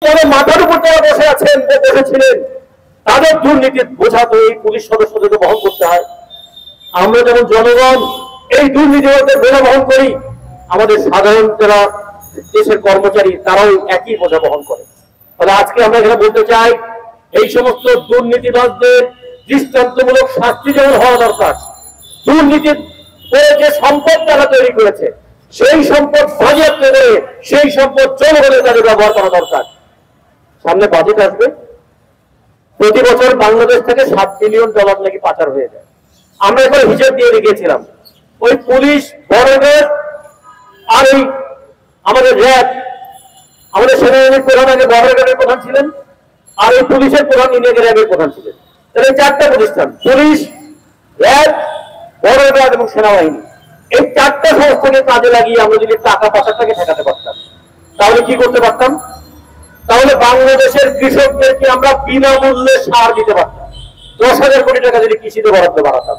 তবে মাথার উপর যারা বসে আছেন বসেছিলেন তাদের দুর্নীতির বোঝা তো এই পুলিশ সদস্যদেরকে বহন করতে হয়। আমরা যেমন জনগণ এই দুর্নীতির বোঝা বহন করি, আমাদের সাধারণ যারা দেশের কর্মচারী তারাও একই বোঝা বহন করে। তাহলে আজকে আমরা এখানে বলতে চাই, এই সমস্ত দুর্নীতিবাজদের দৃষ্টান্তমূলক শাস্তি যেমন হওয়া দরকার, দুর্নীতির করে যে সম্পদ তারা তৈরি করেছে সেই সম্পদ বাজেয়াপ্ত করে সেই সম্পদ জনগণের কাজে ব্যবহার করা দরকার। সামনে বাজেট আসবে, প্রতি বছর বাংলাদেশ থেকে $7 বিলিয়ন নাকি পাচার হয়ে যায়। আমরা এখানে হিসেব দিয়ে রেখেছিলাম, ওই পুলিশ বড়দের আর এই আমাদের র্যাব, আমাদের সেনাবাহিনীর প্রধান আগে বড়দের প্রধান ছিলেন, আর এই পুলিশের প্রধান ইনি আগে র্যাবের প্রধান ছিলেন। তাহলে 4টা প্রতিষ্ঠান, পুলিশ, র্যাব, বড়দের এবং সেনাবাহিনী, এই 4টা সংস্থাকে কাজে লাগিয়ে আমরা যদি টাকা পাচারটাকে ঠেকাতে পারতাম তাহলে কি করতে পারতাম? তাহলে বাংলাদেশের কৃষকদেরকে আমরা বিনামূল্যে সার দিতে পারতাম। 10,000 কোটি টাকা যদি কৃষিতে বরাদ্দ বাড়াতাম,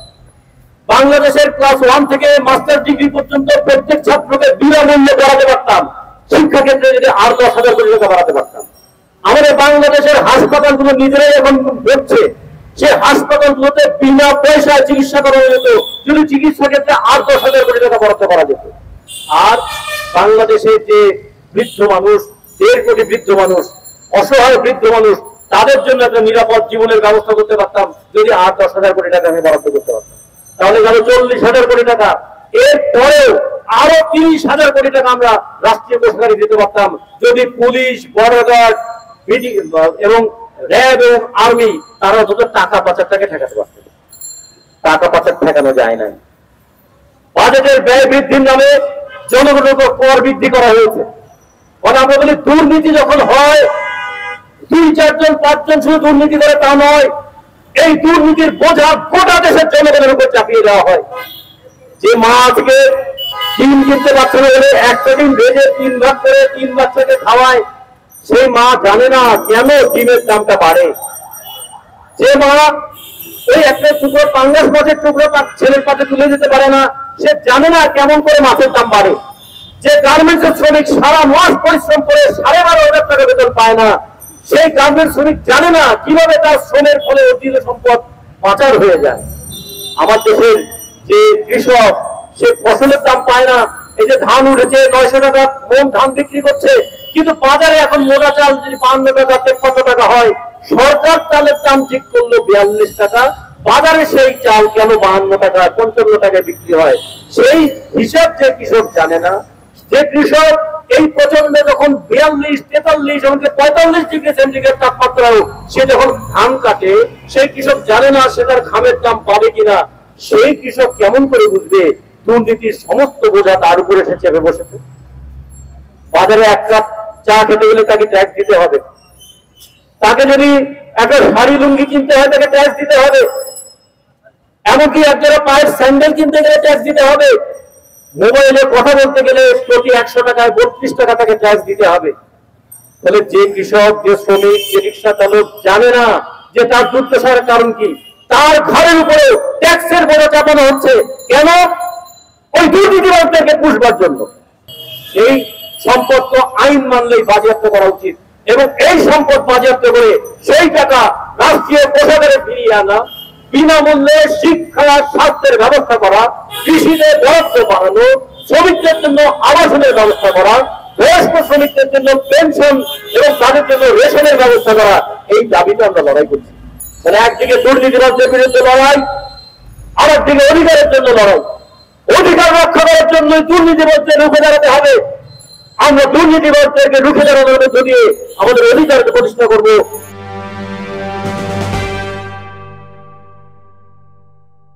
বাংলাদেশের ক্লাস 1 থেকে মাস্টার ডিগ্রি পর্যন্ত প্রত্যেক ছাত্রকে বিনামূল্যে পড়াতে পারতাম, শিক্ষাক্ষেত্রে যদি আর 10,000 কোটি টাকা বাড়াতে পারতাম। আমাদের বাংলাদেশের হাসপাতালগুলো নিজেরাই এখন হচ্ছে, সে হাসপাতালগুলোতে বিনা পয়সায় চিকিৎসা করা যেত যদি চিকিৎসা ক্ষেত্রে আর 10,000 কোটি টাকা বরাদ্দ করা যেত। আর বাংলাদেশের যে বৃদ্ধ মানুষ, 1.5 কোটি বৃদ্ধ মানুষ, অসহায় বৃদ্ধ মানুষ, তাদের জন্য একটা নিরাপদ জীবনের ব্যবস্থা করতে পারতাম যদি আর 10,000 কোটি টাকা আমি বরাদ্দ করতে পারতাম। তাহলে গেল 40,000 কোটি টাকা। এরপরেও আরো 30,000 কোটি টাকা আমরা রাষ্ট্রীয় কোষাগারে দিতে পারতাম যদি পুলিশ, বর্ডার এবং র্যাব এবং আর্মি তারা অন্তত টাকা পাচারটাকে ঠেকাতে পারত। টাকা পাচার ঠেকানো যায় না। বাজেটের ব্যয় বৃদ্ধির নামে জনগণের উপর কর বৃদ্ধি করা হয়েছে। আমরা বলি দুর্নীতি যখন হয় 2-4 জন 5 জন শুধু দুর্নীতি করে তা নয়, এই দুর্নীতির বোঝা গোটা দেশের জনগণের উপর চাপিয়ে দেওয়া হয়। যে মা আজকে ডিম কিনতে পারছে না বলে একটা ডিম ভেজে 3 ভাগ করে 3 বাচ্চাকে খাওয়ায়, সেই মা জানে না কেন ডিমের দামটা বাড়ে। যে মা ওই একটা টুকরো পাঙ্গাস মাছের টুকরো তার ছেলের পাশে তুলে দিতে পারে না, সে জানে না কেমন করে মাছের দাম বাড়ে। যে গার্মেন্টসের শ্রমিক সারা মাস পরিশ্রম করে 12,500 টাকা বেতন পায় না, সেই গার্মেন্টস শ্রমিক জানে না কিভাবে তার শ্রমের ফলে অর্জিত সম্পদ পাচার হয়ে যায়। আমার দেশের যে কৃষক, সে ফসলের দাম পায় না। এই যে ধান উঠেছে 900 টাকা মন ধান বিক্রি করছে, কিন্তু বাজারে এখন মোটা চাল যদি 52 টাকা 53 টাকা হয়, সরকার চালের দাম ঠিক করলো 42 টাকা, বাজারে সেই চাল কেন 52 টাকা 55 টাকায় বিক্রি হয়? সেই হিসাব যে কৃষক জানে না। যে কৃষক এই প্রচন্ডে যখন 42, 43 এমনকি 45 ডিগ্রি সেন্টিগ্রেড তাপমাত্রাও সে যখন ধান কাটে, সেই কৃষক জানে না সে তার খামের দাম পাবে কিনা। সেই কৃষক কেমন করে বুঝবে দুর্নীতির সমস্ত বোঝা তার উপরে সে চেপে বসেছে? বাজারে 1 কাপ চা খেতে গেলে তাকে ট্যাক্স দিতে হবে, তাকে যদি একটা শাড়ি লুঙ্গি কিনতে হয় তাকে ট্যাক্স দিতে হবে, এমনকি একজোড়া পায়ের স্যান্ডেল কিনতে গেলে ট্যাক্স দিতে হবে, মোবাইলে কথা বলতে গেলে প্রতি 100 টাকায় 32 টাকা তাকে ট্যাক্স দিতে হবে। তাহলে যে কৃষক, যে শ্রমিক, যে রিক্সা চালক জানে না যে তার দুর্দশার কারণ কি, তার ঘরের উপরে ট্যাক্সের বোঝা চাপানো হচ্ছে কেন? ওই দুর্নীতিবাজদেরকে পুষবার জন্য। এই সম্পদ তো আইন মানলেই বাজেয়াপ্ত করা উচিত, এবং এই সম্পদ বাজেয়াপ্ত করে সেই টাকা রাষ্ট্রীয় কোষাগারে ফিরিয়ে আনা, বিনামূল্যে শিক্ষা, স্বাস্থ্যের ব্যবস্থা করা, কৃষিতে বরাদ্দ বাড়ানো, শ্রমিকদের জন্য আবাসনের ব্যবস্থা করা, বয়স্ক শ্রমিকদের জন্য পেনশন এবং তাদের জন্য রেশনের ব্যবস্থা করা, এই দাবিতে আমরা লড়াই করছি। তাহলে একদিকে দুর্নীতিবাজদের বিরুদ্ধে লড়াই, আর একদিকে অধিকারের জন্য লড়াই। অধিকার রক্ষা করার জন্য দুর্নীতিবাজদের রুখে দাঁড়াতে হবে। আমরা দুর্নীতিবাজদেরকে রুখে দাঁড়ানোর মধ্য দিয়ে আমাদের অধিকারকে প্রতিষ্ঠা করবো।